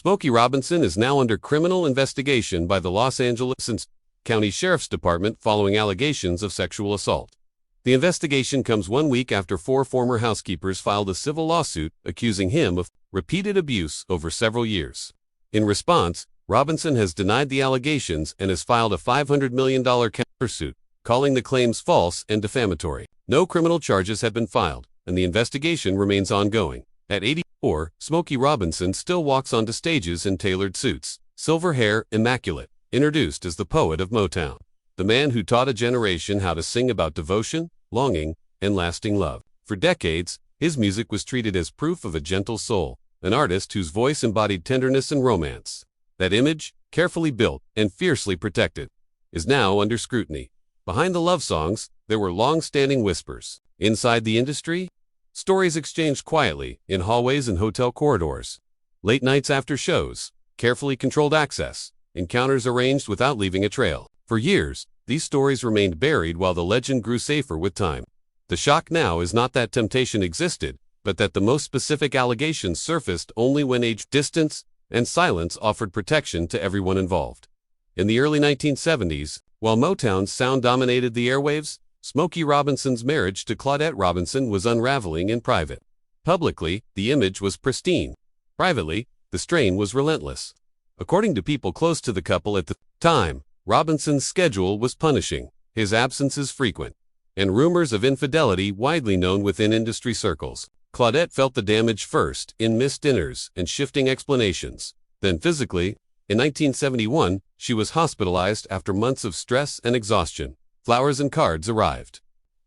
Smokey Robinson is now under criminal investigation by the Los Angeles County Sheriff's Department following allegations of sexual assault. The investigation comes 1 week after 4 former housekeepers filed a civil lawsuit accusing him of repeated abuse over several years. In response, Robinson has denied the allegations and has filed a $500 million countersuit, calling the claims false and defamatory. No criminal charges have been filed, and the investigation remains ongoing. At 84, Smokey Robinson still walks onto stages in tailored suits, silver hair immaculate, introduced as the poet of Motown, the man who taught a generation how to sing about devotion, longing, and lasting love. For decades, his music was treated as proof of a gentle soul, an artist whose voice embodied tenderness and romance. That image, carefully built and fiercely protected, is now under scrutiny. Behind the love songs, there were long-standing whispers. Inside the industry, stories exchanged quietly in hallways and hotel corridors. Late nights after shows, carefully controlled access, encounters arranged without leaving a trail. For years, these stories remained buried while the legend grew safer with time. The shock now is not that temptation existed, but that the most specific allegations surfaced only when age, distance, and silence offered protection to everyone involved. In the early 1970s, while Motown's sound dominated the airwaves, Smokey Robinson's marriage to Claudette Robinson was unraveling in private. Publicly, the image was pristine. Privately, the strain was relentless. According to people close to the couple at the time, Robinson's schedule was punishing, his absences frequent, and rumors of infidelity widely known within industry circles. Claudette felt the damage first in missed dinners and shifting explanations. Then physically, in 1971, she was hospitalized after months of stress and exhaustion. Flowers and cards arrived.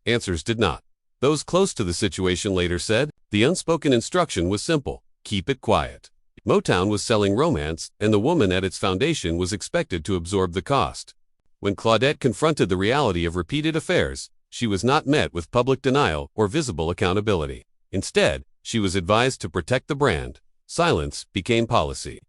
Answers did not. Those close to the situation later said, the unspoken instruction was simple: keep it quiet. Motown was selling romance, and the woman at its foundation was expected to absorb the cost. When Claudette confronted the reality of repeated affairs, she was not met with public denial or visible accountability. Instead, she was advised to protect the brand. Silence became policy.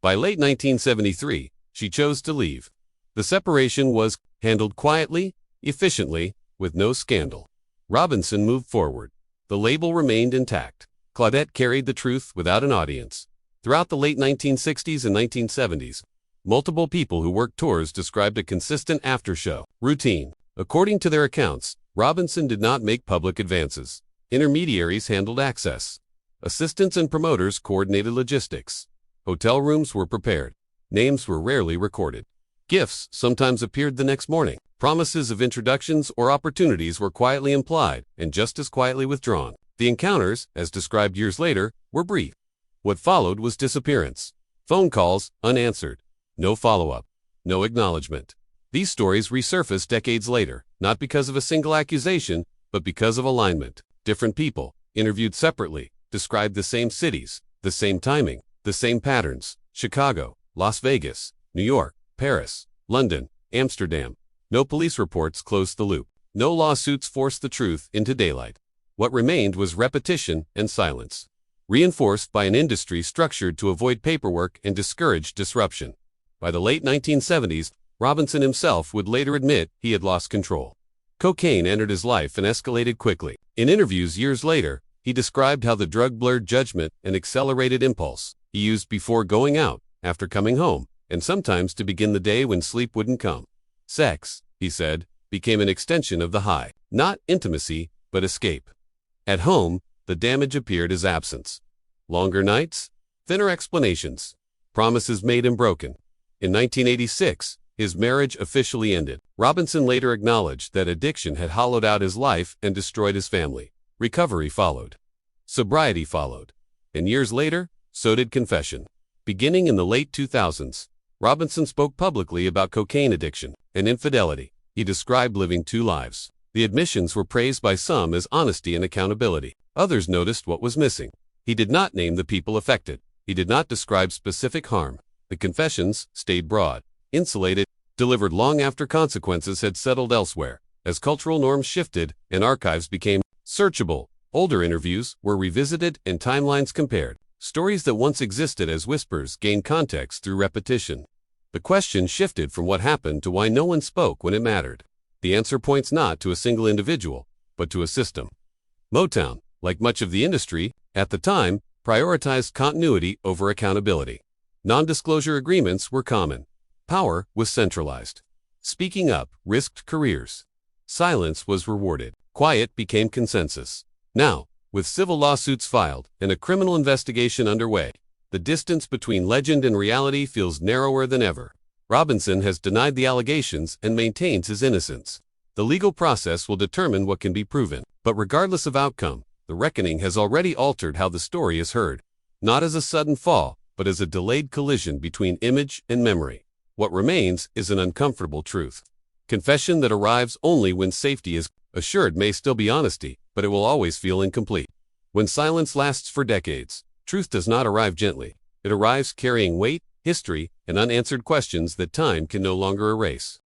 By late 1973, she chose to leave. The separation was handled quietly, efficiently, with no scandal. Robinson moved forward. The label remained intact. Claudette carried the truth without an audience. Throughout the late 1960s and 1970s, multiple people who worked tours described a consistent after-show routine. According to their accounts, Robinson did not make public advances. Intermediaries handled access. Assistants and promoters coordinated logistics. Hotel rooms were prepared. Names were rarely recorded. Gifts sometimes appeared the next morning. Promises of introductions or opportunities were quietly implied and just as quietly withdrawn. The encounters, as described years later, were brief. What followed was disappearance. Phone calls unanswered. No follow-up. No acknowledgement. These stories resurfaced decades later, not because of a single accusation, but because of alignment. Different people, interviewed separately, described the same cities, the same timing, the same patterns: Chicago, Las Vegas, New York, Paris, London, Amsterdam. No police reports closed the loop. No lawsuits forced the truth into daylight. What remained was repetition and silence, reinforced by an industry structured to avoid paperwork and discourage disruption. By the late 1970s, Robinson himself would later admit he had lost control. Cocaine entered his life and escalated quickly. In interviews years later, he described how the drug blurred judgment and accelerated impulse. He used before going out, after coming home, and sometimes to begin the day when sleep wouldn't come. Sex, he said, became an extension of the high. Not intimacy, but escape. At home, the damage appeared as absence. Longer nights, thinner explanations, promises made and broken. In 1986, his marriage officially ended. Robinson later acknowledged that addiction had hollowed out his life and destroyed his family. Recovery followed. Sobriety followed. And years later, so did confession. Beginning in the late 2000s, Robinson spoke publicly about cocaine addiction and infidelity. He described living 2 lives. The admissions were praised by some as honesty and accountability. Others noticed what was missing. He did not name the people affected. He did not describe specific harm. The confessions stayed broad, insulated, delivered long after consequences had settled elsewhere. As cultural norms shifted and archives became searchable, older interviews were revisited and timelines compared. Stories that once existed as whispers gained context through repetition. The question shifted from what happened to why no one spoke when it mattered. The answer points not to a single individual, but to a system. Motown, like much of the industry, at the time, prioritized continuity over accountability. Non-disclosure agreements were common. Power was centralized. Speaking up risked careers. Silence was rewarded. Quiet became consensus. Now, with civil lawsuits filed and a criminal investigation underway, the distance between legend and reality feels narrower than ever. Robinson has denied the allegations and maintains his innocence. The legal process will determine what can be proven. But regardless of outcome, the reckoning has already altered how the story is heard. Not as a sudden fall, but as a delayed collision between image and memory. What remains is an uncomfortable truth. Confession that arrives only when safety is assured may still be honesty, but it will always feel incomplete. When silence lasts for decades, truth does not arrive gently. It arrives carrying weight, history, and unanswered questions that time can no longer erase.